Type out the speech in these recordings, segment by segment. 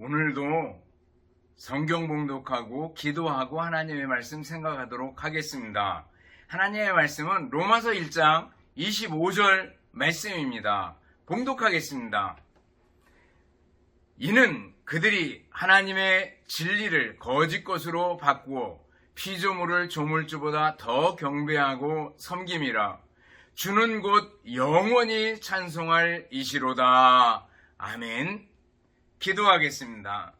오늘도 성경 봉독하고 기도하고 하나님의 말씀 생각하도록 하겠습니다. 하나님의 말씀은 로마서 1장 25절 말씀입니다. 봉독하겠습니다. 이는 그들이 하나님의 진리를 거짓 것으로 바꾸어 피조물을 조물주보다 더 경배하고 섬김이라. 주는 곧 영원히 찬송할 이시로다. 아멘. 기도하겠습니다.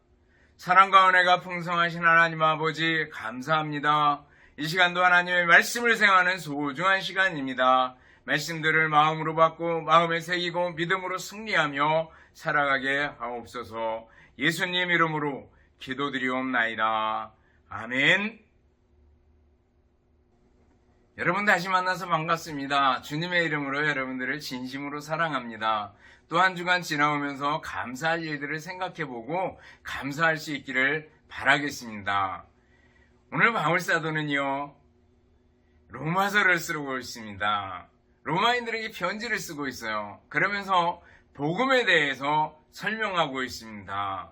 사랑과 은혜가 풍성하신 하나님 아버지 감사합니다. 이 시간도 하나님의 말씀을 생각하는 소중한 시간입니다. 말씀들을 마음으로 받고 마음에 새기고 믿음으로 승리하며 살아가게 하옵소서. 예수님 이름으로 기도드리옵나이다. 아멘. 여러분 다시 만나서 반갑습니다. 주님의 이름으로 여러분들을 진심으로 사랑합니다. 또 한 주간 지나오면서 감사할 일들을 생각해보고 감사할 수 있기를 바라겠습니다. 오늘 바울사도는요, 로마서를 쓰고 있습니다. 로마인들에게 편지를 쓰고 있어요. 그러면서 복음에 대해서 설명하고 있습니다.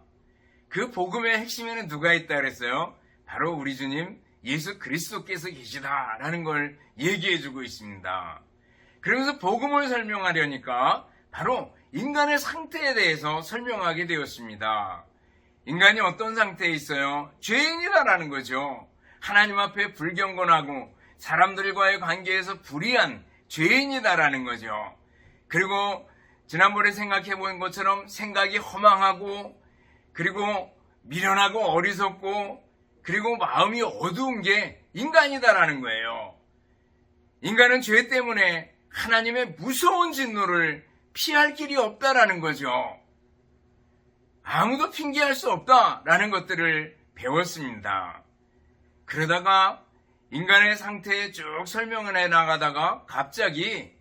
그 복음의 핵심에는 누가 있다 그랬어요? 바로 우리 주님 예수 그리스도께서 계시다라는 걸 얘기해주고 있습니다. 그러면서 복음을 설명하려니까 바로 인간의 상태에 대해서 설명하게 되었습니다. 인간이 어떤 상태에 있어요? 죄인이다라는 거죠. 하나님 앞에 불경건하고 사람들과의 관계에서 불의한 죄인이다라는 거죠. 그리고 지난번에 생각해 본 것처럼 생각이 허망하고 그리고 미련하고 어리석고 그리고 마음이 어두운 게 인간이다라는 거예요. 인간은 죄 때문에 하나님의 무서운 진노를 피할 길이 없다라는 거죠. 아무도 핑계할 수 없다라는 것들을 배웠습니다. 그러다가 인간의 상태에 쭉 설명을 해나가다가 갑자기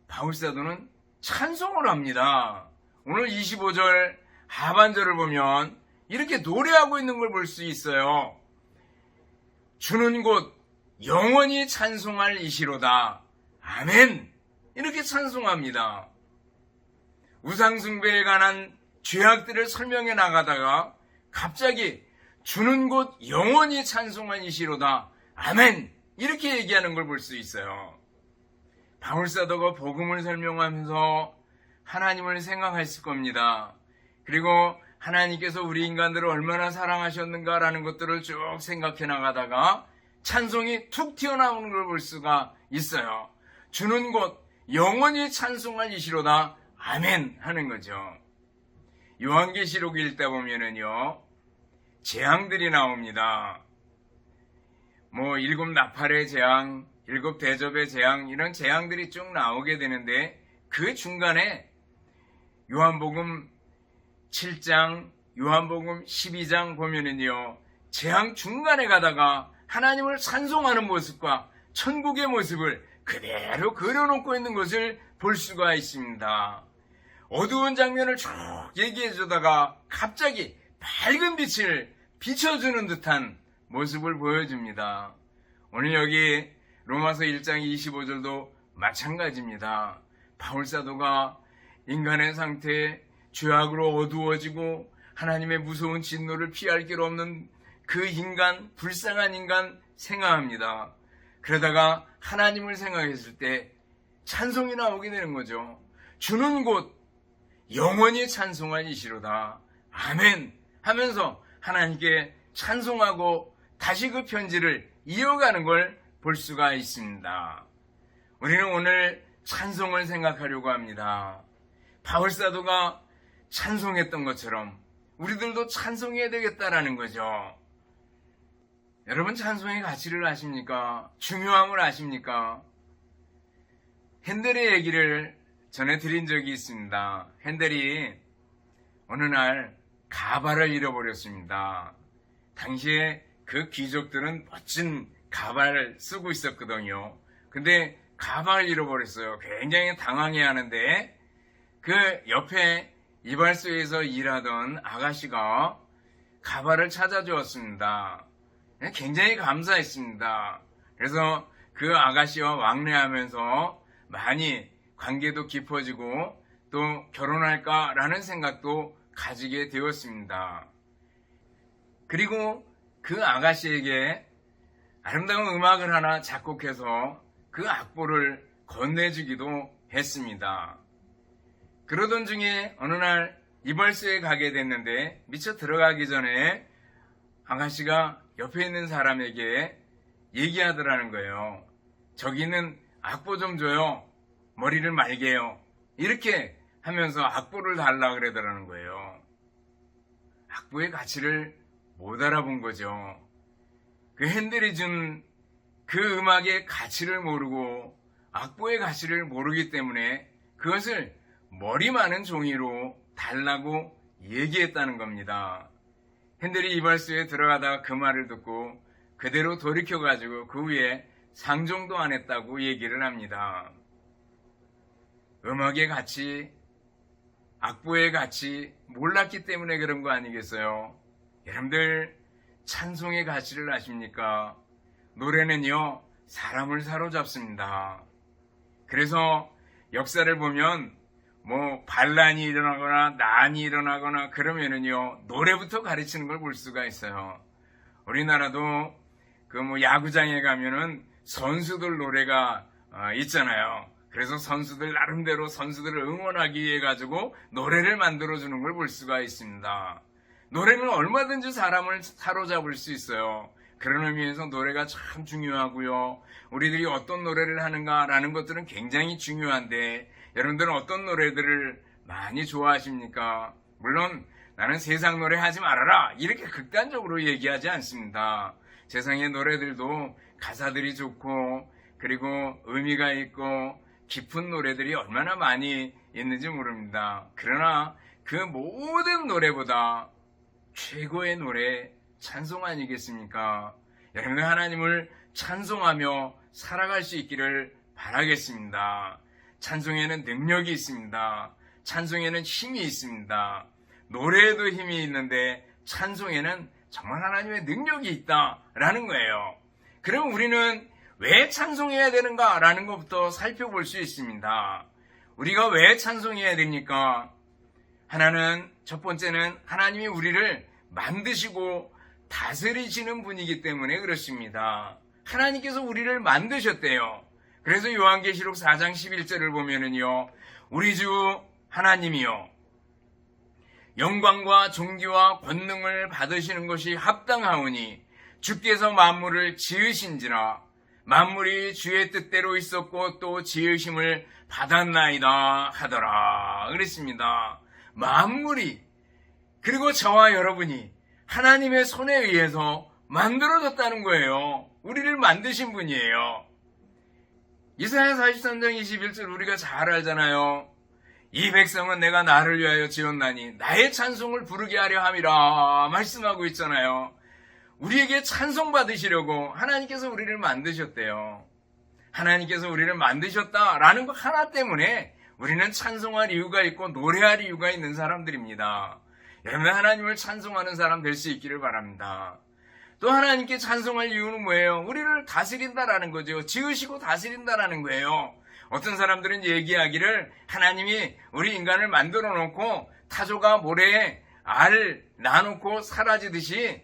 바울사도는 찬송을 합니다. 오늘 25절 하반절을 보면 이렇게 노래하고 있는 걸 볼 수 있어요. 주는 곧 영원히 찬송할 이시로다. 아멘. 이렇게 찬송합니다. 우상숭배에 관한 죄악들을 설명해 나가다가 갑자기 주는 곧 영원히 찬송할 이시로다. 아멘. 이렇게 얘기하는 걸 볼 수 있어요. 바울사도가 복음을 설명하면서 하나님을 생각했을 겁니다. 그리고 하나님께서 우리 인간들을 얼마나 사랑하셨는가라는 것들을 쭉 생각해 나가다가 찬송이 툭 튀어나오는 걸 볼 수가 있어요. 주는 곧 영원히 찬송할 이시로다. 아멘 하는 거죠. 요한계시록 읽다 보면은요, 재앙들이 나옵니다. 일곱 나팔의 재앙, 일곱 대접의 재앙, 이런 재앙들이 쭉 나오게 되는데 그 중간에 요한복음 7장, 요한복음 12장 보면은요, 재앙 중간에 가다가 하나님을 찬송하는 모습과 천국의 모습을 그대로 그려놓고 있는 것을 볼 수가 있습니다. 어두운 장면을 쭉 얘기해 주다가 갑자기 밝은 빛을 비춰주는 듯한 모습을 보여줍니다. 오늘 여기 로마서 1장 25절도 마찬가지입니다. 바울사도가 인간의 상태에 죄악으로 어두워지고 하나님의 무서운 진노를 피할 길 없는 그 인간, 불쌍한 인간 생각합니다. 그러다가 하나님을 생각했을 때 찬송이 나오게 되는 거죠. 주는 곧 영원히 찬송할 이시로다. 아멘 하면서 하나님께 찬송하고 다시 그 편지를 이어가는 걸 볼 수가 있습니다. 우리는 오늘 찬송을 생각하려고 합니다. 바울사도가 찬송했던 것처럼 우리들도 찬송해야 되겠다라는 거죠. 여러분 찬송의 가치를 아십니까? 중요함을 아십니까? 핸델의 얘기를 전해드린 적이 있습니다. 핸델이 어느 날 가발을 잃어버렸습니다. 당시에 그 귀족들은 멋진 가발을 쓰고 있었거든요. 근데 가발을 잃어버렸어요. 굉장히 당황해 하는데 그 옆에 이발소에서 일하던 아가씨가 가발을 찾아주었습니다. 굉장히 감사했습니다. 그래서 그 아가씨와 왕래하면서 많이 관계도 깊어지고 또 결혼할까라는 생각도 가지게 되었습니다. 그리고 그 아가씨에게 아름다운 음악을 하나 작곡해서 그 악보를 건네주기도 했습니다. 그러던 중에 어느 날 이발소에 가게 됐는데 미처 들어가기 전에 아가씨가 옆에 있는 사람에게 얘기하더라는 거예요. 저기는 악보 좀 줘요. 머리를 말게요. 이렇게 하면서 악보를 달라 그러더라는 거예요. 악보의 가치를 못 알아본 거죠. 그 핸델이 준 그 음악의 가치를 모르고 악보의 가치를 모르기 때문에 그것을 머리 많은 종이로 달라고 얘기했다는 겁니다. 핸델이 이발소에 들어가다가 그 말을 듣고 그대로 돌이켜가지고 그 후에 상종도 안 했다고 얘기를 합니다. 음악의 가치, 악보의 가치 몰랐기 때문에 그런 거 아니겠어요? 여러분들 찬송의 가치를 아십니까? 노래는요 사람을 사로잡습니다. 그래서 역사를 보면 뭐 반란이 일어나거나 난이 일어나거나 그러면은요 노래부터 가르치는 걸 볼 수가 있어요. 우리나라도 그 뭐 야구장에 가면은 선수들 노래가 있잖아요. 그래서 선수들 나름대로 선수들을 응원하기 위해 가지고 노래를 만들어 주는 걸 볼 수가 있습니다. 노래는 얼마든지 사람을 사로잡을 수 있어요. 그런 의미에서 노래가 참 중요하고요. 우리들이 어떤 노래를 하는가라는 것들은 굉장히 중요한데 여러분들은 어떤 노래들을 많이 좋아하십니까? 물론 나는 세상 노래 하지 말아라 이렇게 극단적으로 얘기하지 않습니다. 세상의 노래들도 가사들이 좋고 그리고 의미가 있고 깊은 노래들이 얼마나 많이 있는지 모릅니다. 그러나 그 모든 노래보다 최고의 노래 찬송 아니겠습니까? 여러분 하나님을 찬송하며 살아갈 수 있기를 바라겠습니다. 찬송에는 능력이 있습니다. 찬송에는 힘이 있습니다. 노래에도 힘이 있는데 찬송에는 정말 하나님의 능력이 있다라는 거예요. 그럼 우리는 왜 찬송해야 되는가라는 것부터 살펴볼 수 있습니다. 우리가 왜 찬송해야 됩니까? 하나는 첫 번째는 하나님이 우리를 만드시고 다스리시는 분이기 때문에 그렇습니다. 하나님께서 우리를 만드셨대요. 그래서 요한계시록 4장 11절을 보면은요, 우리 주 하나님이요 영광과 존귀와 권능을 받으시는 것이 합당하오니 주께서 만물을 지으신지라 만물이 주의 뜻대로 있었고 또 지으심을 받았나이다 하더라 그랬습니다. 만물이 그리고 저와 여러분이 하나님의 손에 의해서 만들어졌다는 거예요. 우리를 만드신 분이에요. 이사야 43장 21절 우리가 잘 알잖아요. 이 백성은 내가 나를 위하여 지었나니 나의 찬송을 부르게 하려 함이라 말씀하고 있잖아요. 우리에게 찬송 받으시려고 하나님께서 우리를 만드셨대요. 하나님께서 우리를 만드셨다라는 것 하나 때문에 우리는 찬송할 이유가 있고 노래할 이유가 있는 사람들입니다. 여러분 하나님을 찬송하는 사람 될 수 있기를 바랍니다. 또 하나님께 찬송할 이유는 뭐예요? 우리를 다스린다라는 거죠. 지으시고 다스린다라는 거예요. 어떤 사람들은 얘기하기를 하나님이 우리 인간을 만들어 놓고 타조가 모래에 알 놔놓고 사라지듯이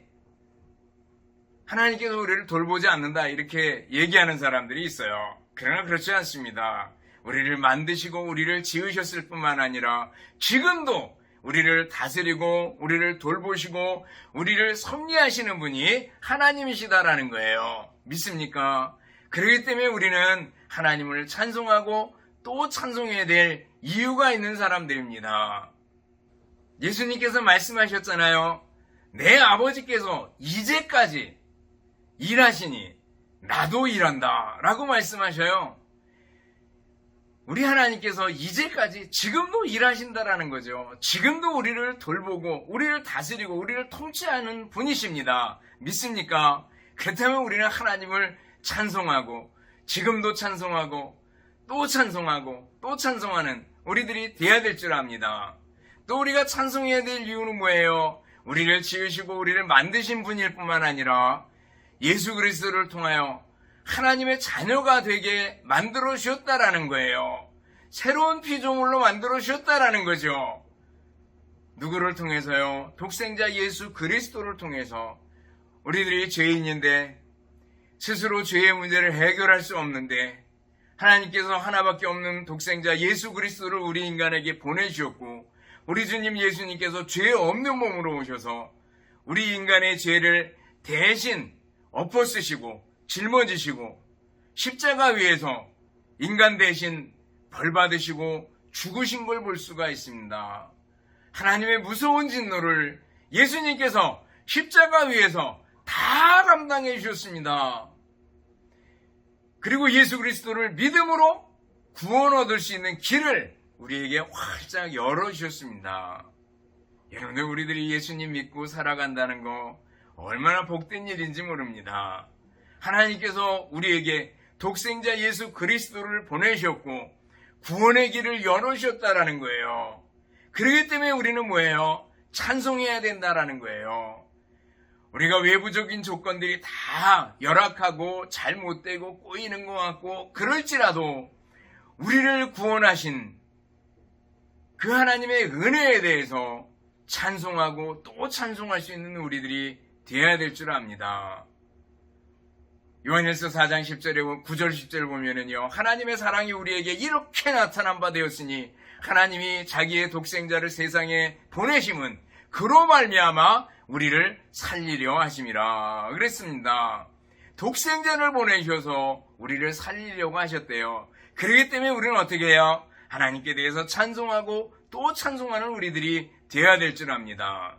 하나님께서 우리를 돌보지 않는다 이렇게 얘기하는 사람들이 있어요. 그러나 그렇지 않습니다. 우리를 만드시고 우리를 지으셨을 뿐만 아니라 지금도 우리를 다스리고 우리를 돌보시고 우리를 섭리하시는 분이 하나님이시다라는 거예요. 믿습니까? 그렇기 때문에 우리는 하나님을 찬송하고 또 찬송해야 될 이유가 있는 사람들입니다. 예수님께서 말씀하셨잖아요. 내 아버지께서 이제까지 일하시니 나도 일한다 라고 말씀하셔요. 우리 하나님께서 이제까지 지금도 일하신다라는 거죠. 지금도 우리를 돌보고 우리를 다스리고 우리를 통치하는 분이십니다. 믿습니까? 그렇다면 우리는 하나님을 찬송하고 지금도 찬송하고 또 찬송하고 또 찬송하는 우리들이 돼야 될 줄 압니다. 또 우리가 찬송해야 될 이유는 뭐예요? 우리를 지으시고 우리를 만드신 분일 뿐만 아니라 예수 그리스도를 통하여 하나님의 자녀가 되게 만들어 주셨다라는 거예요. 새로운 피조물로 만들어 주셨다라는 거죠. 누구를 통해서요? 독생자 예수 그리스도를 통해서. 우리들이 죄인인데 스스로 죄의 문제를 해결할 수 없는데 하나님께서 하나밖에 없는 독생자 예수 그리스도를 우리 인간에게 보내주셨고, 우리 주님 예수님께서 죄 없는 몸으로 오셔서 우리 인간의 죄를 대신 엎어쓰시고 짊어지시고 십자가 위에서 인간 대신 벌 받으시고 죽으신 걸 볼 수가 있습니다. 하나님의 무서운 진노를 예수님께서 십자가 위에서 다 감당해 주셨습니다. 그리고 예수 그리스도를 믿음으로 구원 얻을 수 있는 길을 우리에게 활짝 열어주셨습니다. 여러분들, 우리들이 예수님 믿고 살아간다는 거 얼마나 복된 일인지 모릅니다. 하나님께서 우리에게 독생자 예수 그리스도를 보내셨고 구원의 길을 열어주셨다라는 거예요. 그렇기 때문에 우리는 뭐예요? 찬송해야 된다라는 거예요. 우리가 외부적인 조건들이 다 열악하고 잘못되고 꼬이는 것 같고 그럴지라도 우리를 구원하신 그 하나님의 은혜에 대해서 찬송하고 또 찬송할 수 있는 우리들이 되어야 될 줄 압니다. 요한일서 4장 10절에 9절 10절 보면은요, 하나님의 사랑이 우리에게 이렇게 나타난 바 되었으니 하나님이 자기의 독생자를 세상에 보내심은 그로 말미암아 우리를 살리려 하심이라 그랬습니다. 독생자를 보내셔서 우리를 살리려고 하셨대요. 그렇기 때문에 우리는 어떻게 해요? 하나님께 대해서 찬송하고 또 찬송하는 우리들이 되어야 될 줄 압니다.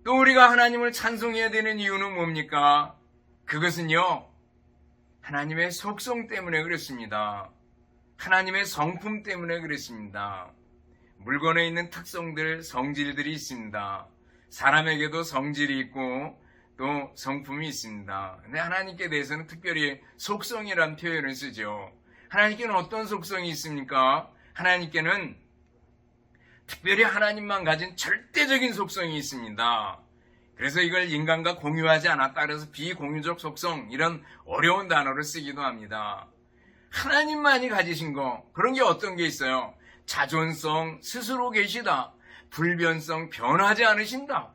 또 우리가 하나님을 찬송해야 되는 이유는 뭡니까? 그것은요, 하나님의 속성 때문에 그렇습니다. 하나님의 성품 때문에 그렇습니다. 물건에 있는 특성들, 성질들이 있습니다. 사람에게도 성질이 있고 또 성품이 있습니다. 근데 하나님께 대해서는 특별히 속성이라는 표현을 쓰죠. 하나님께는 어떤 속성이 있습니까? 하나님께는 특별히 하나님만 가진 절대적인 속성이 있습니다. 그래서 이걸 인간과 공유하지 않았다. 그래서 비공유적 속성, 이런 어려운 단어를 쓰기도 합니다. 하나님만이 가지신 거, 그런 게 어떤 게 있어요? 자존성, 스스로 계시다. 불변성, 변하지 않으신다.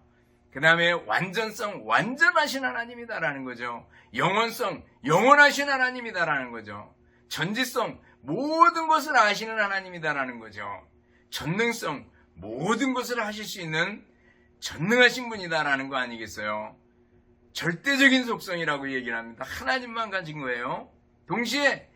그 다음에 완전성, 완전하신 하나님이다라는 거죠. 영원성, 영원하신 하나님이다라는 거죠. 전지성, 모든 것을 아시는 하나님이다라는 거죠. 전능성, 모든 것을 하실 수 있는 전능하신 분이다라는 거 아니겠어요? 절대적인 속성이라고 얘기를 합니다. 하나님만 가진 거예요. 동시에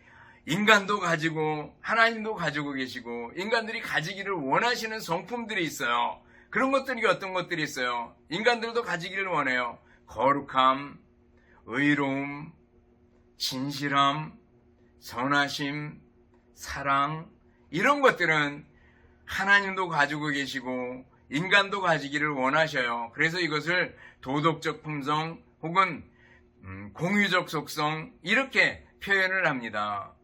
인간도 가지고 하나님도 가지고 계시고 인간들이 가지기를 원하시는 성품들이 있어요. 그런 것들이 어떤 것들이 있어요? 인간들도 가지기를 원해요. 거룩함, 의로움, 진실함, 선하심, 사랑, 이런 것들은 하나님도 가지고 계시고 인간도 가지기를 원하셔요. 그래서 이것을 도덕적 품성 혹은 공유적 속성, 이렇게 표현을 합니다.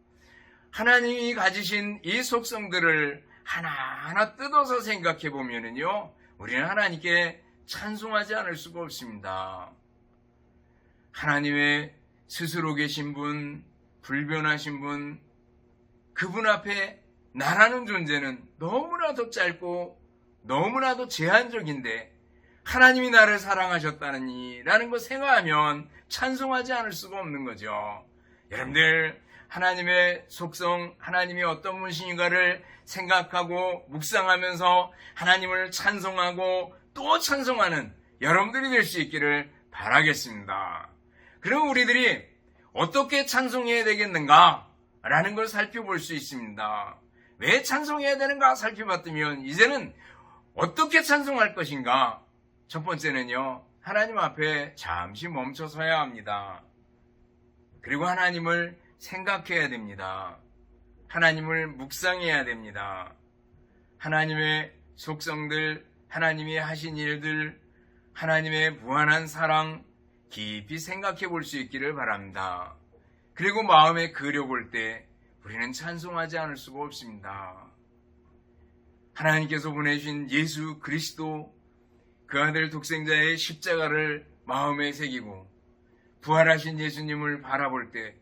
하나님이 가지신 이 속성들을 하나하나 뜯어서 생각해 보면은요, 우리는 하나님께 찬송하지 않을 수가 없습니다. 하나님의 스스로 계신 분, 불변하신 분, 그분 앞에 나라는 존재는 너무나도 짧고 너무나도 제한적인데 하나님이 나를 사랑하셨다느니라는 거 생각하면 찬송하지 않을 수가 없는 거죠. 여러분들, 하나님의 속성, 하나님이 어떤 분이신가를 생각하고 묵상하면서 하나님을 찬송하고 또 찬송하는 여러분들이 될 수 있기를 바라겠습니다. 그럼 우리들이 어떻게 찬송해야 되겠는가? 라는 걸 살펴볼 수 있습니다. 왜 찬송해야 되는가 살펴봤더니 이제는 어떻게 찬송할 것인가? 첫 번째는요, 하나님 앞에 잠시 멈춰서야 합니다. 그리고 하나님을 생각해야 됩니다. 하나님을 묵상해야 됩니다. 하나님의 속성들, 하나님이 하신 일들, 하나님의 무한한 사랑 깊이 생각해 볼 수 있기를 바랍니다. 그리고 마음에 그려볼 때 우리는 찬송하지 않을 수가 없습니다. 하나님께서 보내신 예수 그리스도, 그 아들 독생자의 십자가를 마음에 새기고 부활하신 예수님을 바라볼 때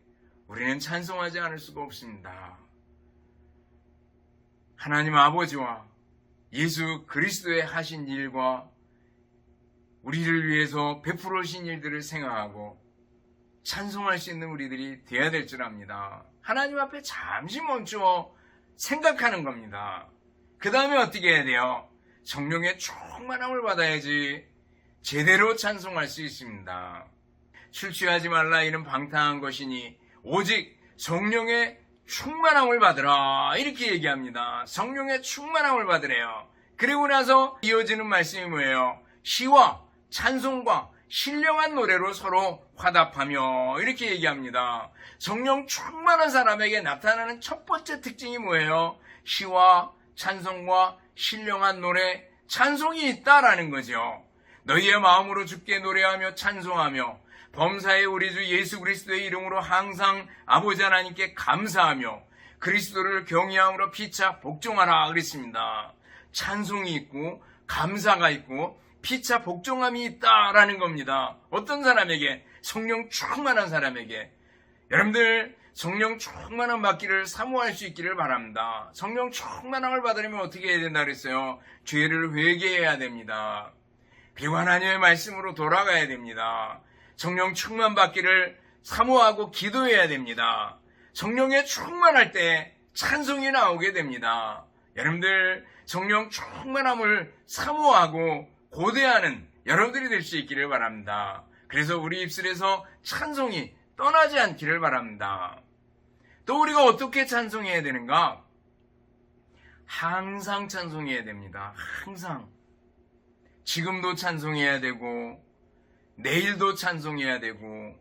우리는 찬송하지 않을 수가 없습니다. 하나님 아버지와 예수 그리스도의 하신 일과 우리를 위해서 베풀어신 일들을 생각하고 찬송할 수 있는 우리들이 되어야 될 줄 압니다. 하나님 앞에 잠시 멈추어 생각하는 겁니다. 그 다음에 어떻게 해야 돼요? 성령의 충만함을 받아야지 제대로 찬송할 수 있습니다. 술 취하지 말라 이는 방탕한 것이니 오직 성령의 충만함을 받으라 이렇게 얘기합니다. 성령의 충만함을 받으래요. 그리고 나서 이어지는 말씀이 뭐예요? 시와 찬송과 신령한 노래로 서로 화답하며 이렇게 얘기합니다. 성령 충만한 사람에게 나타나는 첫 번째 특징이 뭐예요? 시와 찬송과 신령한 노래, 찬송이 있다라는 거죠. 너희의 마음으로 주께 노래하며 찬송하며 범사의 우리 주 예수 그리스도의 이름으로 항상 아버지 하나님께 감사하며 그리스도를 경외함으로 피차 복종하라 그랬습니다. 찬송이 있고 감사가 있고 피차 복종함이 있다라는 겁니다. 어떤 사람에게? 성령 충만한 사람에게. 여러분들 성령 충만함 받기를 사모할 수 있기를 바랍니다. 성령 충만함을 받으려면 어떻게 해야 된다 그랬어요? 죄를 회개해야 됩니다. 그리고 하나님의 말씀으로 돌아가야 됩니다. 성령 충만 받기를 사모하고 기도해야 됩니다. 성령에 충만할 때 찬송이 나오게 됩니다. 여러분들 성령 충만함을 사모하고 고대하는 여러분들이 될 수 있기를 바랍니다. 그래서 우리 입술에서 찬송이 떠나지 않기를 바랍니다. 또 우리가 어떻게 찬송해야 되는가? 항상 찬송해야 됩니다. 항상. 지금도 찬송해야 되고 내일도 찬송해야 되고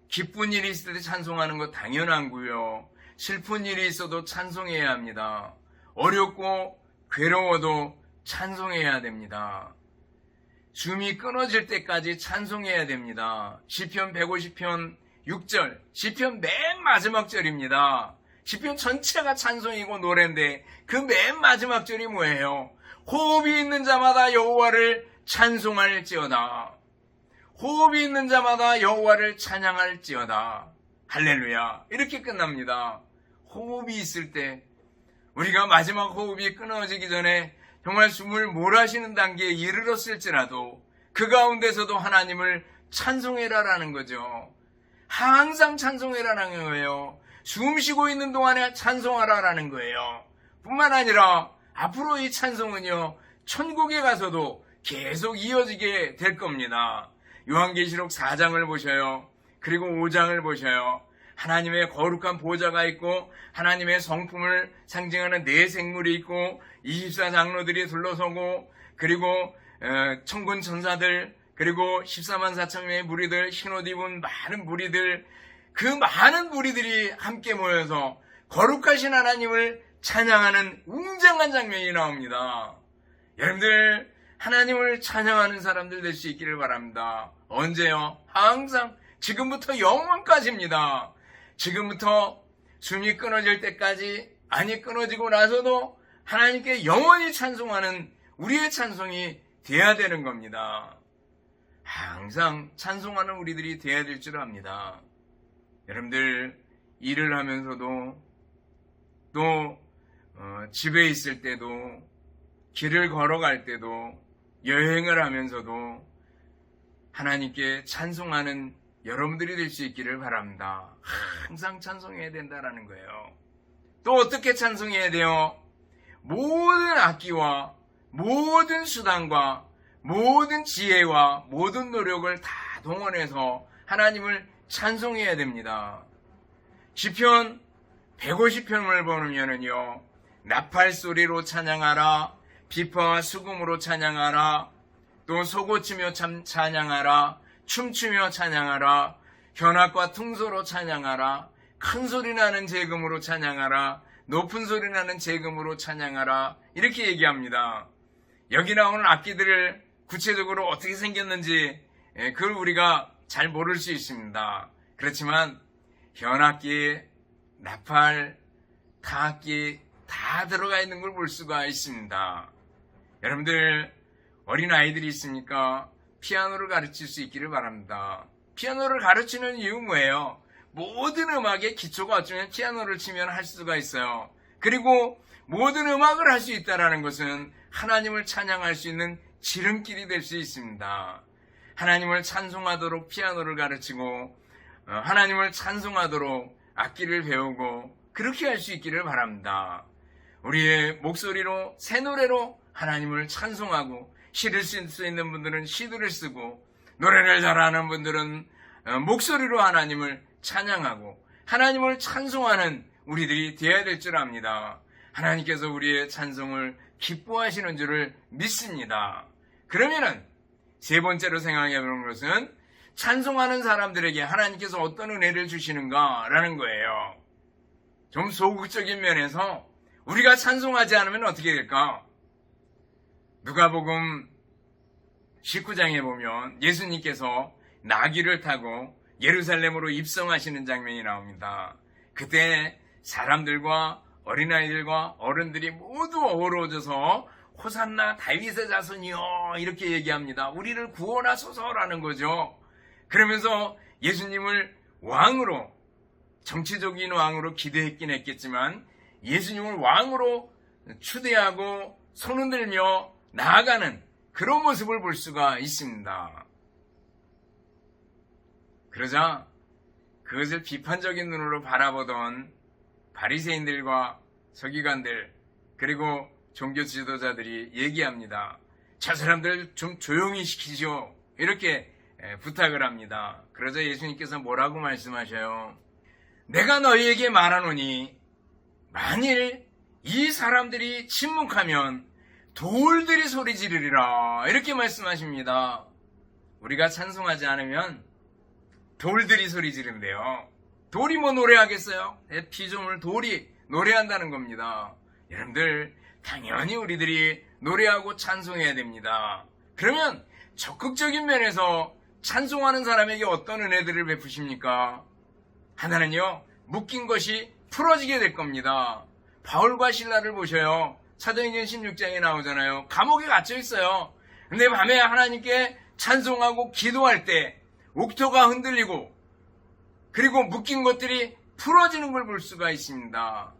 기쁜 일이 있을 때 찬송하는 거 당연하고요. 슬픈 일이 있어도 찬송해야 합니다. 어렵고 괴로워도 찬송해야 됩니다. 숨이 끊어질 때까지 찬송해야 됩니다. 시편 150편 6절, 시편 맨 마지막 절입니다. 시편 전체가 찬송이고 노래인데 그 맨 마지막 절이 뭐예요? 호흡이 있는 자마다 여호와를 찬송할지어다. 호흡이 있는 자마다 여호와를 찬양할지어다. 할렐루야. 이렇게 끝납니다. 호흡이 있을 때 우리가 마지막 호흡이 끊어지기 전에 정말 숨을 몰아쉬는 단계에 이르렀을지라도 그 가운데서도 하나님을 찬송해라라는 거죠. 항상 찬송해라라는 거예요. 숨 쉬고 있는 동안에 찬송하라라는 거예요. 뿐만 아니라 앞으로 이 찬송은요, 천국에 가서도 계속 이어지게 될 겁니다. 요한계시록 4장을 보셔요. 그리고 5장을 보셔요. 하나님의 거룩한 보좌가 있고 하나님의 성품을 상징하는 네 생물이 있고 24장로들이 둘러서고 그리고 천군 천사들 그리고 14만 4천 명의 무리들 흰옷 입은 많은 무리들 그 많은 무리들이 함께 모여서 거룩하신 하나님을 찬양하는 웅장한 장면이 나옵니다. 여러분들 하나님을 찬양하는 사람들 될 수 있기를 바랍니다. 언제요? 항상 지금부터 영원까지입니다. 지금부터 숨이 끊어질 때까지 아니 끊어지고 나서도 하나님께 영원히 찬송하는 우리의 찬송이 돼야 되는 겁니다. 항상 찬송하는 우리들이 돼야 될 줄 압니다. 여러분들 일을 하면서도 또 집에 있을 때도 길을 걸어갈 때도 여행을 하면서도 하나님께 찬송하는 여러분들이 될 수 있기를 바랍니다. 항상 찬송해야 된다라는 거예요. 또 어떻게 찬송해야 돼요? 모든 악기와 모든 수단과 모든 지혜와 모든 노력을 다 동원해서 하나님을 찬송해야 됩니다. 시편 150편을 보면은요, 나팔 소리로 찬양하라, 비파와 수금으로 찬양하라, 또 소고치며 찬양하라, 춤추며 찬양하라, 현악과 퉁소로 찬양하라, 큰 소리 나는 재금으로 찬양하라, 높은 소리 나는 재금으로 찬양하라, 이렇게 얘기합니다. 여기 나오는 악기들을 구체적으로 어떻게 생겼는지 그걸 우리가 잘 모를 수 있습니다. 그렇지만 현악기, 나팔, 타악기 다 들어가 있는 걸 볼 수가 있습니다. 여러분들 어린아이들이 있으니까 피아노를 가르칠 수 있기를 바랍니다. 피아노를 가르치는 이유는 뭐예요? 모든 음악의 기초가 어쩌면 피아노를 치면 할 수가 있어요. 그리고 모든 음악을 할 수 있다는 것은 하나님을 찬양할 수 있는 지름길이 될 수 있습니다. 하나님을 찬송하도록 피아노를 가르치고 하나님을 찬송하도록 악기를 배우고 그렇게 할 수 있기를 바랍니다. 우리의 목소리로 새 노래로 하나님을 찬송하고 시를 쓸 수 있는 분들은 시들을 쓰고 노래를 잘하는 분들은 목소리로 하나님을 찬양하고 하나님을 찬송하는 우리들이 되어야 될 줄 압니다. 하나님께서 우리의 찬송을 기뻐하시는 줄을 믿습니다. 그러면은 세 번째로 생각해 보는 것은 찬송하는 사람들에게 하나님께서 어떤 은혜를 주시는가라는 거예요. 좀 소극적인 면에서 우리가 찬송하지 않으면 어떻게 될까? 누가복음 19장에 보면 예수님께서 나귀를 타고 예루살렘으로 입성하시는 장면이 나옵니다. 그때 사람들과 어린아이들과 어른들이 모두 어우러져서 호산나 다윗의 자손이여 이렇게 얘기합니다. 우리를 구원하소서라는 거죠. 그러면서 예수님을 왕으로, 정치적인 왕으로 기대했긴 했겠지만 예수님을 왕으로 추대하고 손 흔들며 나아가는 그런 모습을 볼 수가 있습니다. 그러자 그것을 비판적인 눈으로 바라보던 바리새인들과 서기관들 그리고 종교 지도자들이 얘기합니다. 저 사람들 좀 조용히 시키시오. 이렇게 부탁을 합니다. 그러자 예수님께서 뭐라고 말씀하셔요? 내가 너희에게 말하노니 만일 이 사람들이 침묵하면 돌들이 소리 지르리라. 이렇게 말씀하십니다. 우리가 찬송하지 않으면 돌들이 소리 지른대요. 돌이 뭐 노래하겠어요? 피조물 돌이 노래한다는 겁니다. 여러분들 당연히 우리들이 노래하고 찬송해야 됩니다. 그러면 적극적인 면에서 찬송하는 사람에게 어떤 은혜들을 베푸십니까? 하나는요, 묶인 것이 풀어지게 될 겁니다. 바울과 실라를 보셔요. 사도행전 16장에 나오잖아요. 감옥에 갇혀 있어요. 근데 밤에 하나님께 찬송하고 기도할 때 옥토가 흔들리고 그리고 묶인 것들이 풀어지는 걸 볼 수가 있습니다.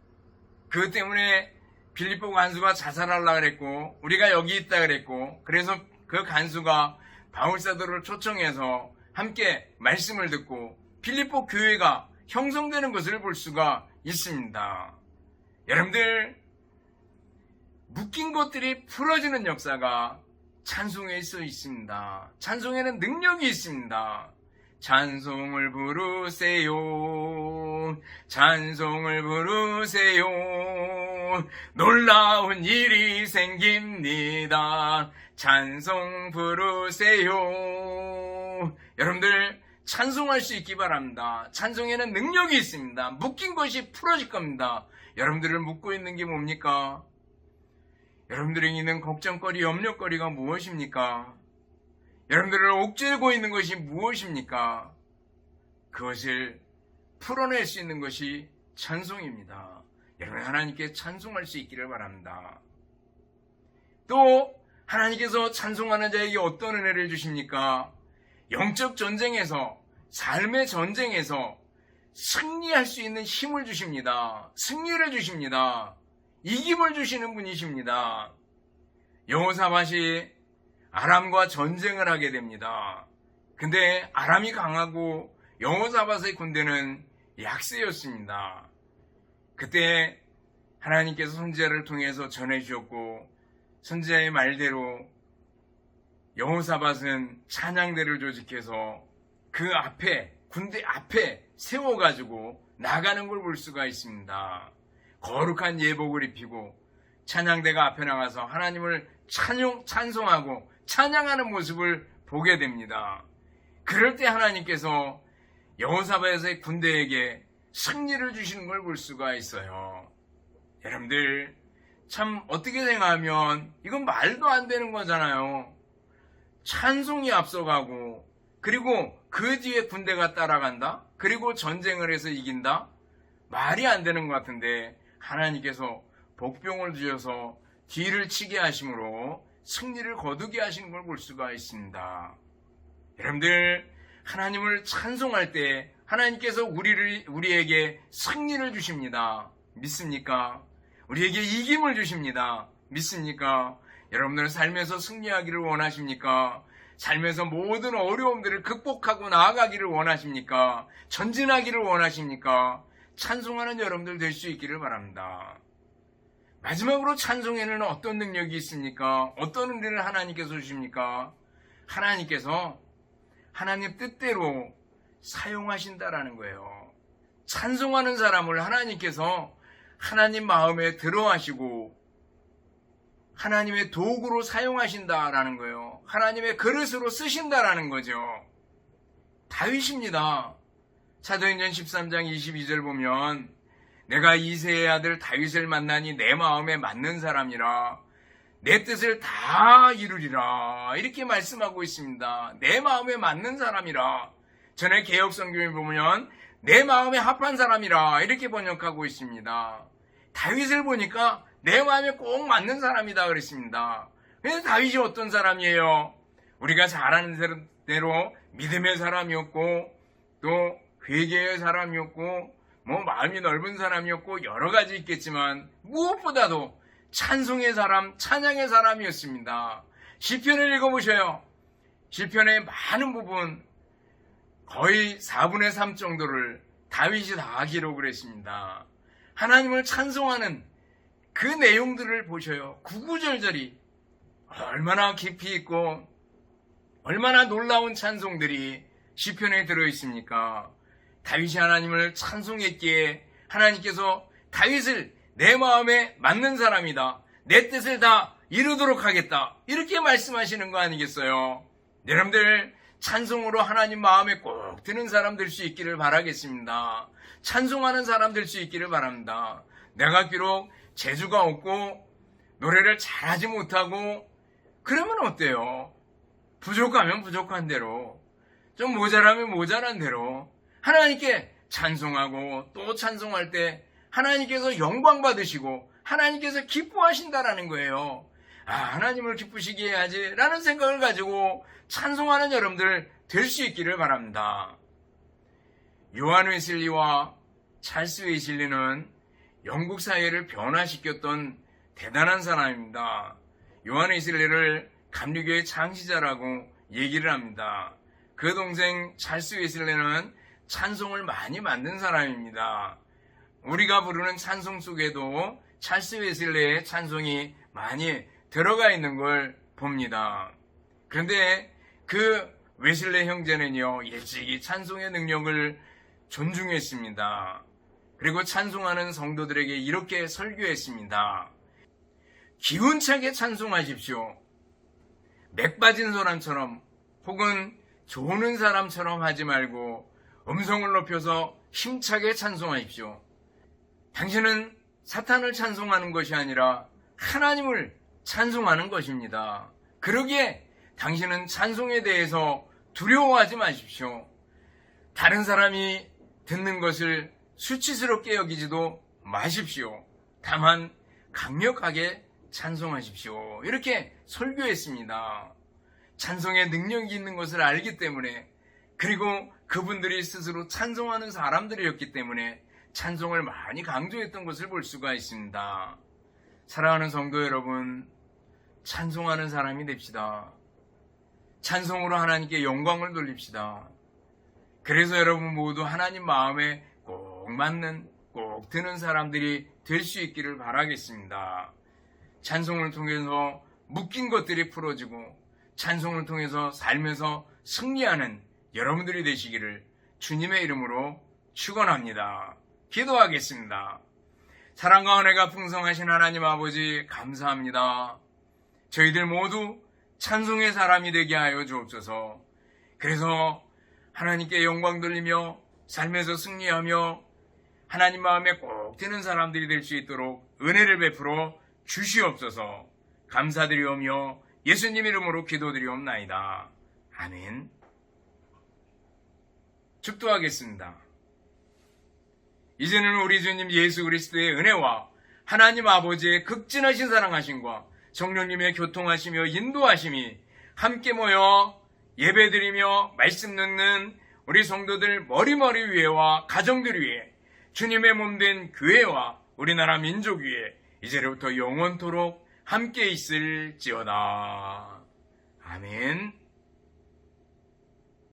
그것 때문에 빌립보 간수가 자살하려고 그랬고 우리가 여기 있다 그랬고 그래서 그 간수가 바울 사도를 초청해서 함께 말씀을 듣고 빌립보 교회가 형성되는 것을 볼 수가 있습니다. 여러분들 묶인 것들이 풀어지는 역사가 찬송에 있어 있습니다. 찬송에는 능력이 있습니다. 찬송을 부르세요. 찬송을 부르세요. 놀라운 일이 생깁니다. 찬송 부르세요. 여러분들 찬송할 수 있기 바랍니다. 찬송에는 능력이 있습니다. 묶인 것이 풀어질 겁니다. 여러분들을 묶고 있는 게 뭡니까? 여러분들에게 있는 걱정거리, 염려거리가 무엇입니까? 여러분들을 옥죄고 있는 것이 무엇입니까? 그것을 풀어낼 수 있는 것이 찬송입니다. 여러분 하나님께 찬송할 수 있기를 바랍니다. 또 하나님께서 찬송하는 자에게 어떤 은혜를 주십니까? 영적 전쟁에서, 삶의 전쟁에서 승리할 수 있는 힘을 주십니다. 승리를 주십니다. 이김을 주시는 분이십니다. 여호사밧이 아람과 전쟁을 하게 됩니다. 근데 아람이 강하고 여호사밧의 군대는 약세였습니다. 그때 하나님께서 선지자를 통해서 전해주셨고 선지자의 말대로 여호사밧은 찬양대를 조직해서 그 앞에 군대 앞에 세워가지고 나가는 걸 볼 수가 있습니다. 거룩한 예복을 입히고 찬양대가 앞에 나가서 하나님을 찬송하고 찬양하는 모습을 보게 됩니다. 그럴 때 하나님께서 여호사밧의 군대에게 승리를 주시는 걸 볼 수가 있어요. 여러분들 참 어떻게 생각하면 이건 말도 안 되는 거잖아요. 찬송이 앞서가고 그리고 그 뒤에 군대가 따라간다? 그리고 전쟁을 해서 이긴다? 말이 안 되는 것 같은데 하나님께서 복병을 주셔서 뒤를 치게 하심으로 승리를 거두게 하시는 걸 볼 수가 있습니다. 여러분들 하나님을 찬송할 때 하나님께서 우리에게 승리를 주십니다. 믿습니까? 우리에게 이김을 주십니다. 믿습니까? 여러분들은 삶에서 승리하기를 원하십니까? 삶에서 모든 어려움들을 극복하고 나아가기를 원하십니까? 전진하기를 원하십니까? 찬송하는 여러분들 될 수 있기를 바랍니다. 마지막으로 찬송에는 어떤 능력이 있습니까? 어떤 은혜를 하나님께서 주십니까? 하나님께서 하나님 뜻대로 사용하신다라는 거예요. 찬송하는 사람을 하나님께서 하나님 마음에 들어하시고 하나님의 도구로 사용하신다라는 거예요. 하나님의 그릇으로 쓰신다라는 거죠. 다윗입니다. 사도행전 13장 22절 보면 내가 이새의 아들 다윗을 만나니 내 마음에 맞는 사람이라 내 뜻을 다 이루리라 이렇게 말씀하고 있습니다. 내 마음에 맞는 사람이라. 전에 개역성경에 보면 내 마음에 합한 사람이라 이렇게 번역하고 있습니다. 다윗을 보니까 내 마음에 꼭 맞는 사람이다 그랬습니다. 그래서 다윗이 어떤 사람이에요? 우리가 잘 아는 대로 믿음의 사람이었고 또 회개의 사람이었고 마음이 넓은 사람이었고 여러 가지 있겠지만 무엇보다도 찬송의 사람, 찬양의 사람이었습니다. 시편을 읽어보셔요. 시편의 많은 부분 거의 4분의 3 정도를 다윗이 다 기록을 했습니다. 하나님을 찬송하는 그 내용들을 보셔요. 구구절절히 얼마나 깊이 있고 얼마나 놀라운 찬송들이 시편에 들어있습니까? 다윗이 하나님을 찬송했기에 하나님께서 다윗을 내 마음에 맞는 사람이다. 내 뜻을 다 이루도록 하겠다. 이렇게 말씀하시는 거 아니겠어요? 여러분들 찬송으로 하나님 마음에 꼭 드는 사람 될 수 있기를 바라겠습니다. 찬송하는 사람 될 수 있기를 바랍니다. 내가 비록 재주가 없고 노래를 잘하지 못하고 그러면 어때요? 부족하면 부족한 대로 좀 모자라면 모자란 대로 하나님께 찬송하고 또 찬송할 때 하나님께서 영광 받으시고 하나님께서 기뻐하신다라는 거예요. 하나님을 기쁘시게 해야지 라는 생각을 가지고 찬송하는 여러분들 될 수 있기를 바랍니다. 요한 웨슬리와 찰스 웨슬리는 영국 사회를 변화시켰던 대단한 사람입니다. 요한 웨슬리를 감리교의 창시자라고 얘기를 합니다. 그 동생 찰스 웨슬리는 찬송을 많이 만든 사람입니다. 우리가 부르는 찬송 속에도 찰스 웨슬리의 찬송이 많이 들어가 있는 걸 봅니다. 그런데 그 웨슬리 형제는요, 일찍이 찬송의 능력을 존중했습니다. 그리고 찬송하는 성도들에게 이렇게 설교했습니다. 기운차게 찬송하십시오. 맥 빠진 사람처럼 혹은 조는 사람처럼 하지 말고 음성을 높여서 힘차게 찬송하십시오. 당신은 사탄을 찬송하는 것이 아니라 하나님을 찬송하는 것입니다. 그러기에 당신은 찬송에 대해서 두려워하지 마십시오. 다른 사람이 듣는 것을 수치스럽게 여기지도 마십시오. 다만 강력하게 찬송하십시오. 이렇게 설교했습니다. 찬송에 능력이 있는 것을 알기 때문에 그리고 그분들이 스스로 찬송하는 사람들이었기 때문에 찬송을 많이 강조했던 것을 볼 수가 있습니다. 사랑하는 성도 여러분, 찬송하는 사람이 됩시다. 찬송으로 하나님께 영광을 돌립시다. 그래서 여러분 모두 하나님 마음에 꼭 맞는, 꼭 드는 사람들이 될 수 있기를 바라겠습니다. 찬송을 통해서 묶인 것들이 풀어지고 찬송을 통해서 삶에서 승리하는 여러분들이 되시기를 주님의 이름으로 축원합니다. 기도하겠습니다. 사랑과 은혜가 풍성하신 하나님 아버지 감사합니다. 저희들 모두 찬송의 사람이 되게 하여 주옵소서. 그래서 하나님께 영광 돌리며 삶에서 승리하며 하나님 마음에 꼭 드는 사람들이 될 수 있도록 은혜를 베풀어 주시옵소서. 감사드리오며 예수님 이름으로 기도드리옵나이다. 아멘. 축도하겠습니다. 이제는 우리 주님 예수 그리스도의 은혜와 하나님 아버지의 극진하신 사랑하심과 성령님의 교통하시며 인도하심이 함께 모여 예배드리며 말씀 듣는 우리 성도들 머리머리 위에와 가정들 위에 주님의 몸된 교회와 우리나라 민족 위에 이제로부터 영원토록 함께 있을지어다. 아멘.